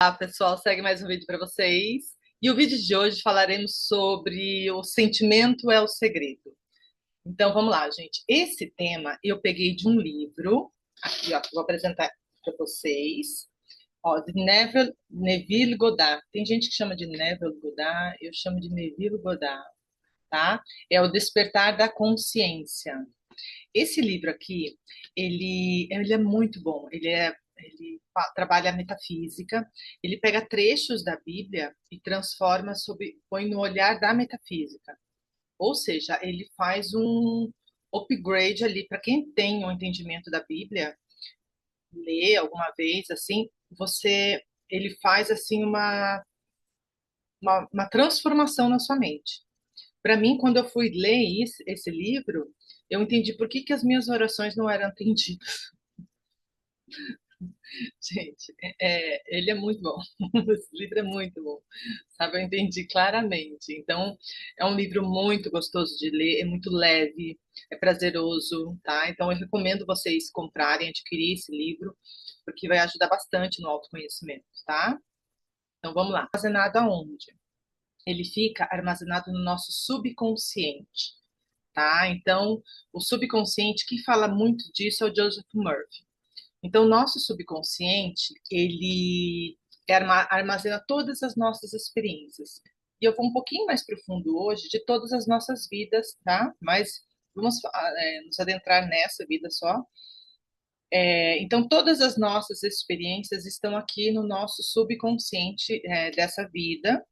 Olá, pessoal, segue mais um vídeo para vocês. E o vídeo de hoje falaremos sobre o sentimento é o segredo. Então, vamos lá, gente. Esse tema eu peguei de um livro, aqui, ó, que eu vou apresentar para vocês, ó, de Neville Goddard. Tem gente que chama de Neville Goddard, eu chamo de Neville Goddard, tá? É o Despertar da Consciência. Esse livro aqui, ele é muito bom. Trabalha a metafísica, ele pega trechos da Bíblia e transforma põe no olhar da metafísica. Ou seja, ele faz um upgrade ali para quem tem um entendimento da Bíblia, lê alguma vez assim, ele faz assim uma transformação na sua mente. Para mim, quando eu fui ler esse livro, eu entendi por que as minhas orações não eram atendidas. Gente, ele é muito bom. Esse livro é muito bom. Sabe, eu entendi claramente. Então, é um livro muito gostoso de ler, é muito leve, é prazeroso, tá? Então, eu recomendo vocês comprarem, adquirir esse livro, porque vai ajudar bastante no autoconhecimento, tá? Então, vamos lá. Armazenado aonde? Ele fica armazenado no nosso subconsciente, tá? Então, o subconsciente, quem fala muito disso é o Joseph Murphy. Então, o nosso subconsciente, ele armazena todas as nossas experiências. E eu vou um pouquinho mais profundo hoje de todas as nossas vidas, tá? Mas vamos nos adentrar nessa vida só. Então, todas as nossas experiências estão aqui no nosso subconsciente dessa vida.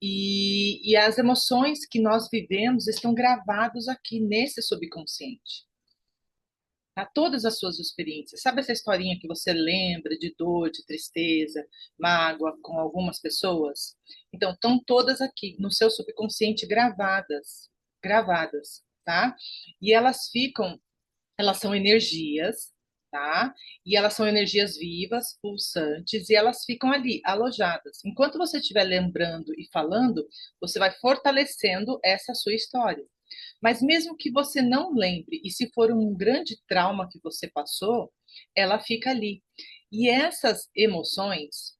E as emoções que nós vivemos estão gravados aqui nesse subconsciente. Tá? Todas as suas experiências. Sabe essa historinha que você lembra de dor, de tristeza, mágoa com algumas pessoas? Então, estão todas aqui no seu subconsciente gravadas, tá? E elas são energias, tá? E elas são energias vivas, pulsantes, e elas ficam ali, alojadas. Enquanto você estiver lembrando e falando, você vai fortalecendo essa sua história. Mas mesmo que você não lembre, e se for um grande trauma que você passou, ela fica ali. E essas emoções,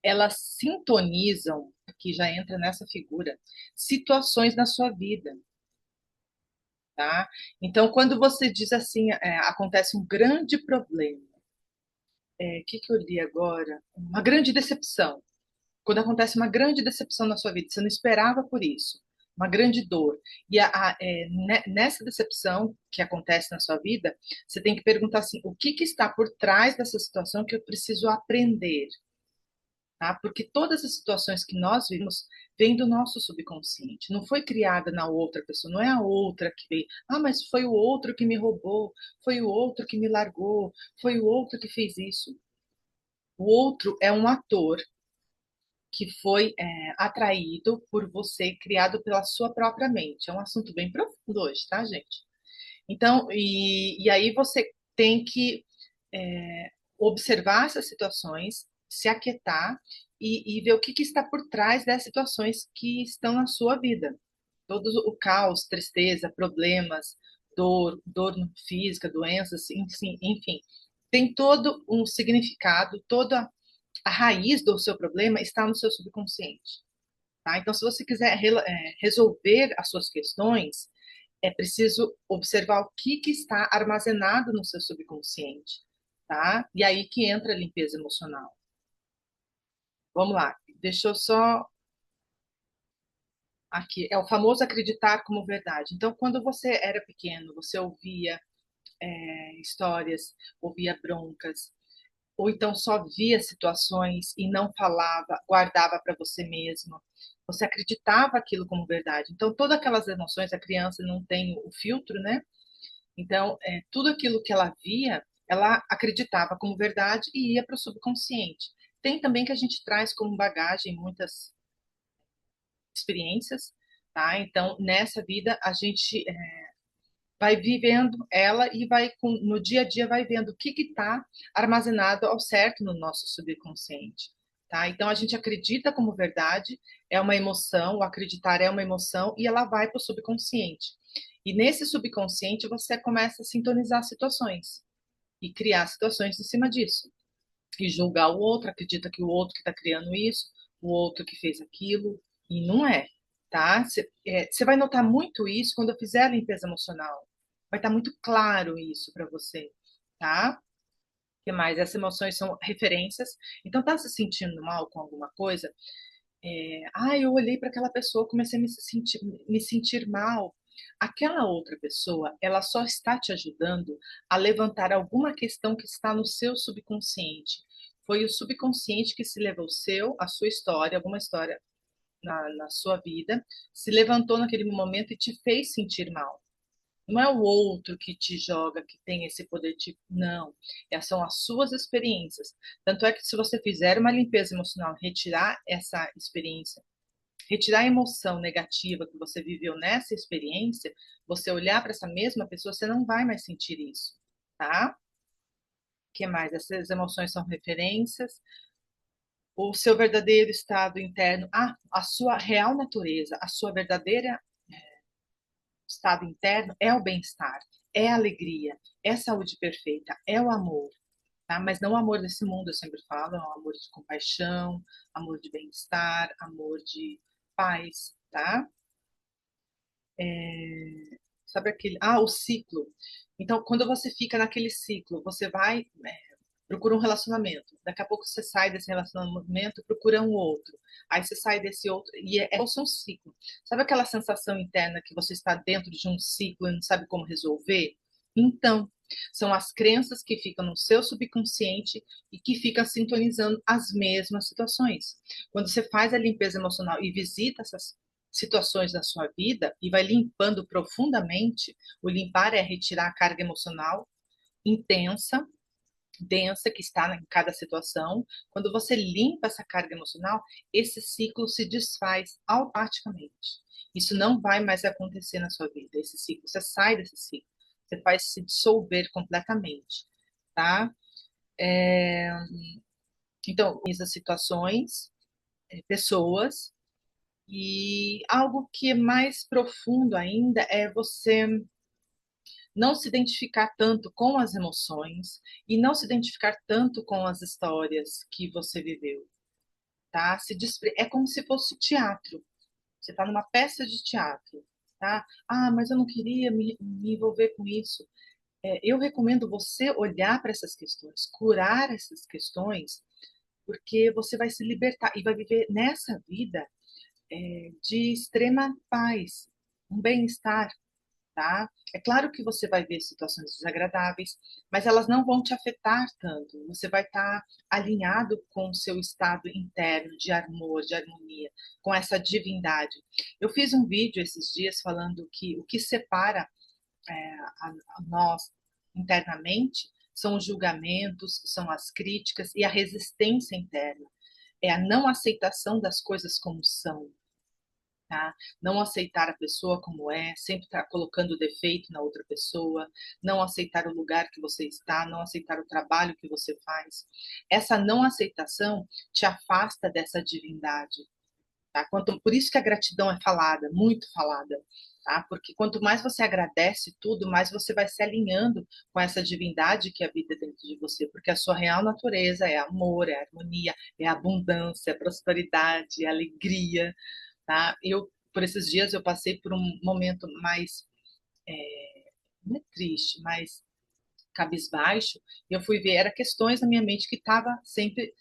elas sintonizam, que já entra nessa figura, situações na sua vida, tá? Então, quando você diz assim, acontece um grande problema, que eu li agora? Uma grande decepção. Quando acontece uma grande decepção na sua vida, você não esperava por isso, uma grande dor. E nessa decepção que acontece na sua vida, você tem que perguntar assim: o que está por trás dessa situação que eu preciso aprender? Tá? Porque todas as situações que nós vimos vêm do nosso subconsciente, não foi criada na outra pessoa, não é a outra que veio. Ah, mas foi o outro que me roubou, foi o outro que me largou, foi o outro que fez isso. O outro é um ator que foi atraído por você, criado pela sua própria mente. É um assunto bem profundo hoje, tá, gente? Então, e aí você tem que observar essas situações, se aquietar e ver o que está por trás das situações que estão na sua vida. Todo o caos, tristeza, problemas, dor física, doenças, enfim, tem todo um significado, toda a raiz do seu problema está no seu subconsciente. Tá? Então, se você quiser resolver as suas questões, é preciso observar o que está armazenado no seu subconsciente. Tá? E aí que entra a limpeza emocional. Vamos lá, deixa eu só. Aqui, é o famoso acreditar como verdade. Então, quando você era pequeno, você ouvia histórias, ouvia broncas, ou então só via situações e não falava, guardava para você mesmo. Você acreditava aquilo como verdade. Então, todas aquelas emoções, a criança não tem o filtro, né? Então, tudo aquilo que ela via, ela acreditava como verdade e ia para o subconsciente. Tem também que a gente traz como bagagem muitas experiências, tá? Então, nessa vida, a gente vai vivendo ela e no dia a dia vai vendo o que está armazenado ao certo no nosso subconsciente. Tá? Então a gente acredita como verdade, é uma emoção, o acreditar é uma emoção e ela vai para o subconsciente. E nesse subconsciente você começa a sintonizar situações e criar situações em cima disso. e julgar o outro, acredita que o outro que está criando isso, o outro que fez aquilo, e não é, tá? Você vai notar muito isso quando eu fizer a limpeza emocional. Vai estar muito claro isso para você, tá? O que mais? Essas emoções são referências. Então, tá se sentindo mal com alguma coisa? Eu olhei para aquela pessoa, comecei a me sentir mal. Aquela outra pessoa, ela só está te ajudando a levantar alguma questão que está no seu subconsciente. Foi o subconsciente que se levou a sua história, alguma história na sua vida, se levantou naquele momento e te fez sentir mal. Não é o outro que te joga, que tem esse poder de. Não. São as suas experiências. Tanto é que se você fizer uma limpeza emocional, retirar essa experiência, retirar a emoção negativa que você viveu nessa experiência, você olhar para essa mesma pessoa, você não vai mais sentir isso, tá? O que mais? Essas emoções são referências. O seu verdadeiro estado interno, a sua real natureza, a sua verdadeira estado interno é o bem-estar, é a alegria, é a saúde perfeita, é o amor, tá? Mas não o amor desse mundo, eu sempre falo, é um amor de compaixão, amor de bem-estar, amor de paz, tá? Sabe aquele. O ciclo. Então, quando você fica naquele ciclo, você vai, procura um relacionamento. Daqui a pouco você sai desse relacionamento, procura um outro. Aí você sai desse outro. E é um ciclo. Sabe aquela sensação interna que você está dentro de um ciclo e não sabe como resolver? Então, são as crenças que ficam no seu subconsciente e que ficam sintonizando as mesmas situações. Quando você faz a limpeza emocional e visita essas situações da sua vida e vai limpando profundamente, o limpar é retirar a carga emocional intensa, densa que está em cada situação. Quando você limpa essa carga emocional, esse ciclo se desfaz automaticamente. Isso não vai mais acontecer na sua vida. Esse ciclo, você sai desse ciclo, você faz se dissolver completamente, tá? É, então, essas situações, pessoas, e algo que é mais profundo ainda é você não se identificar tanto com as emoções e não se identificar tanto com as histórias que você viveu, tá? É como se fosse teatro. Você está numa peça de teatro, tá? Mas eu não queria me envolver com isso. Eu recomendo você olhar para essas questões, curar essas questões, porque você vai se libertar e vai viver nessa vida de extrema paz, um bem-estar, tá? É claro que você vai ver situações desagradáveis, mas elas não vão te afetar tanto. Você vai estar alinhado com o seu estado interno de amor, de harmonia, com essa divindade. Eu fiz um vídeo esses dias falando que o que separa a nós internamente são os julgamentos, são as críticas e a resistência interna. É a não aceitação das coisas como são, tá? Não aceitar a pessoa como é, sempre estar colocando defeito na outra pessoa, não aceitar o lugar que você está, não aceitar o trabalho que você faz. Essa não aceitação te afasta dessa divindade, tá? Por isso que a gratidão é falada, muito falada, tá? Porque quanto mais você agradece tudo, mais você vai se alinhando com essa divindade que habita dentro de você, porque a sua real natureza é amor, é harmonia, é abundância, é prosperidade, é alegria, tá? Por esses dias, eu passei por um momento mais, não é triste, mais cabisbaixo, e eu fui ver, era questões na minha mente que estava sempre,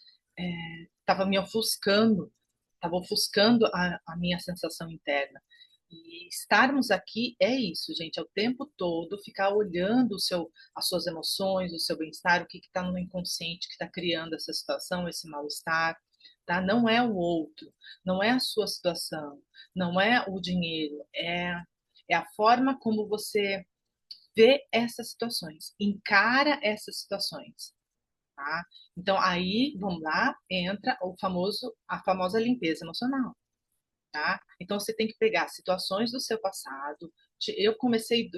estava me ofuscando, estava ofuscando a minha sensação interna. E estarmos aqui é isso, gente, é o tempo todo ficar olhando as suas emoções, o seu bem-estar, o que está no inconsciente que está criando essa situação, esse mal-estar, tá? Não é o outro, não é a sua situação, não é o dinheiro, é a forma como você vê essas situações, encara essas situações, tá? Então aí, vamos lá, entra a famosa limpeza emocional, tá? Então você tem que pegar situações do seu passado. Eu comecei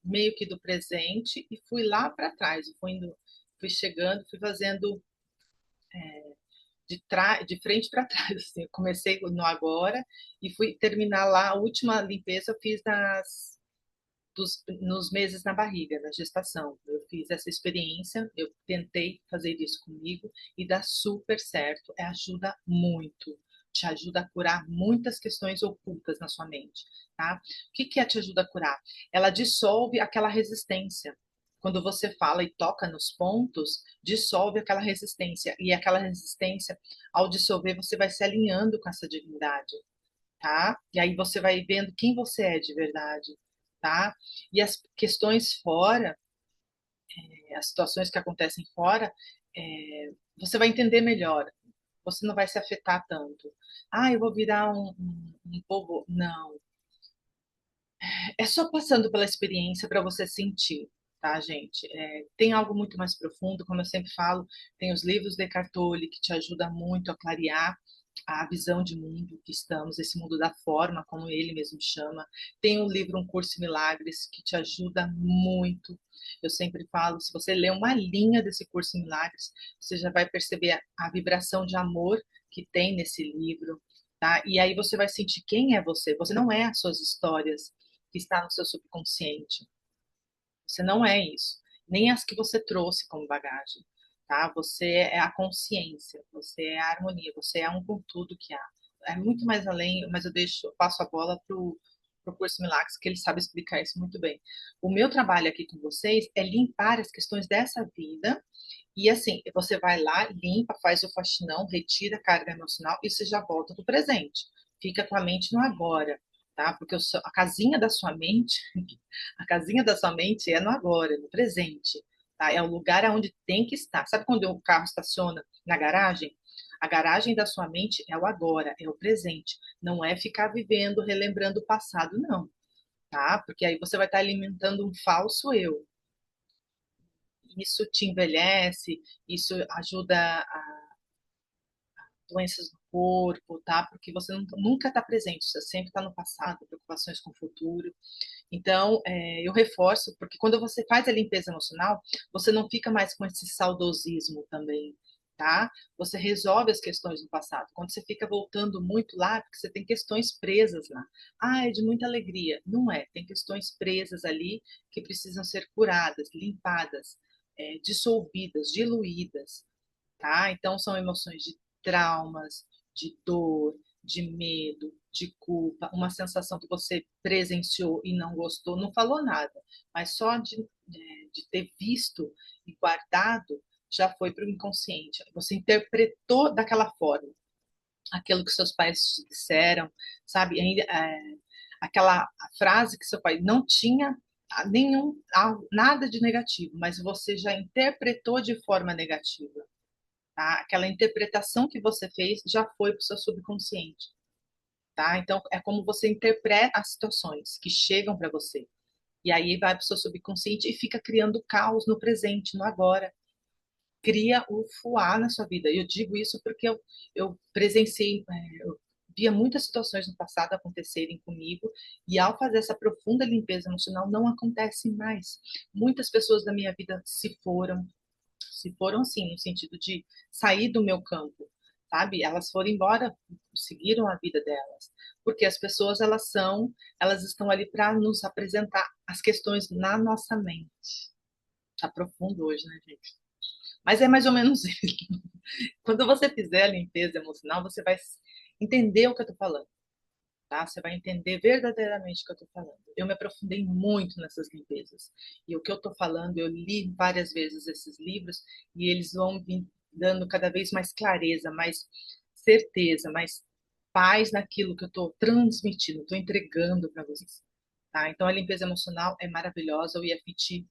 meio que do presente e fui lá para trás, fui chegando, fui fazendo de frente para trás. Assim. Eu comecei no agora e fui terminar lá. A última limpeza eu fiz nos meses na barriga, na gestação. Eu fiz essa experiência, eu tentei fazer isso comigo e dá super certo, ajuda muito, te ajuda a curar muitas questões ocultas na sua mente, tá? O que que te ajuda a curar? Ela dissolve aquela resistência. Quando você fala e toca nos pontos, dissolve aquela resistência. E aquela resistência, ao dissolver, você vai se alinhando com essa divindade, tá? E aí você vai vendo quem você é de verdade, tá? E as questões fora, as situações que acontecem fora, você vai entender melhor. Você não vai se afetar tanto. Ah, eu vou virar um povo. Não. É só passando pela experiência para você sentir, tá, gente? Tem algo muito mais profundo, como eu sempre falo, tem os livros de Eckhart Tolle que te ajudam muito a clarear a visão de mundo que estamos, esse mundo da forma, como ele mesmo chama. Tem o livro Um Curso em Milagres, que te ajuda muito. Eu sempre falo, se você ler uma linha desse Curso em Milagres, você já vai perceber a vibração de amor que tem nesse livro, tá? E aí você vai sentir quem é você. Você não é as suas histórias que está no seu subconsciente. Você não é isso, nem as que você trouxe como bagagem, tá? Você é a consciência, você é a harmonia, você é um com tudo que há. É muito mais além, mas eu passo a bola pro curso Milagres, que ele sabe explicar isso muito bem. O meu trabalho aqui com vocês é limpar as questões dessa vida e assim, você vai lá, limpa, faz o faxinão, retira a carga emocional e você já volta do presente. Fica com a mente no agora, tá? Porque a casinha da sua mente, a casinha da sua mente é no agora, no presente, tá? É o lugar onde tem que estar. Sabe quando o carro estaciona na garagem? A garagem da sua mente é o agora, é o presente. Não é ficar vivendo, relembrando o passado, não, tá? Porque aí você vai estar alimentando um falso eu. Isso te envelhece, isso ajuda a doenças do corpo, tá? Porque você nunca está presente, você sempre está no passado, preocupações com o futuro. Então, eu reforço, porque quando você faz a limpeza emocional, você não fica mais com esse saudosismo também, tá? Você resolve as questões do passado. Quando você fica voltando muito lá, porque você tem questões presas lá. Ah, é de muita alegria. Não é, tem questões presas ali que precisam ser curadas, limpadas, dissolvidas, diluídas, tá? Então, são emoções de traumas, de dor, de medo, de culpa, uma sensação que você presenciou e não gostou, não falou nada, mas só de ter visto e guardado já foi para o inconsciente. Você interpretou daquela forma aquilo que seus pais te disseram, sabe? Aquela frase que seu pai não tinha nada de negativo, mas você já interpretou de forma negativa. Tá? Aquela interpretação que você fez já foi para o seu subconsciente, tá? Então é como você interpreta as situações que chegam para você. E aí vai para o seu subconsciente e fica criando caos no presente, no agora. Cria o fuá na sua vida. Eu digo isso porque eu presenciei, eu via muitas situações no passado acontecerem comigo e ao fazer essa profunda limpeza emocional não acontece mais. Muitas pessoas da minha vida se foram sim, no sentido de sair do meu campo, sabe? Elas foram embora, seguiram a vida delas, porque as pessoas elas estão ali para nos apresentar as questões na nossa mente. Tá profundo hoje, né, gente? Mas é mais ou menos isso. Quando você fizer a limpeza emocional, você vai entender o que eu tô falando, tá? Você vai entender verdadeiramente o que eu tô falando. Eu me aprofundei muito nessas limpezas. E o que eu tô falando, eu li várias vezes esses livros e eles vão me dando cada vez mais clareza, mais certeza, mais paz naquilo que eu tô transmitindo, tô entregando para vocês, tá? Então a limpeza emocional é maravilhosa, o EFT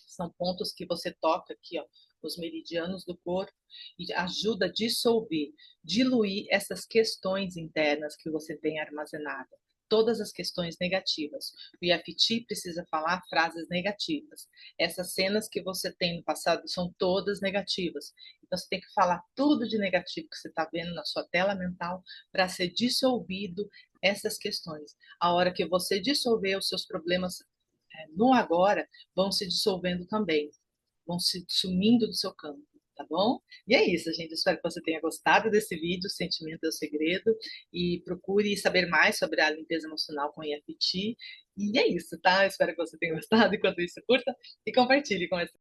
são pontos que você toca aqui, ó, os meridianos do corpo e ajuda a dissolver, diluir essas questões internas que você tem armazenada. Todas as questões negativas. O EFT precisa falar frases negativas. Essas cenas que você tem no passado são todas negativas. Então você tem que falar tudo de negativo que você está vendo na sua tela mental para ser dissolvido essas questões. A hora que você dissolver os seus problemas no agora, vão se dissolvendo também, vão se sumindo do seu campo, tá bom? E é isso, gente. Espero que você tenha gostado desse vídeo, Sentimento é o Segredo, e procure saber mais sobre a limpeza emocional com EFT. E é isso, tá? Espero que você tenha gostado. Enquanto isso, curta e compartilhe com essa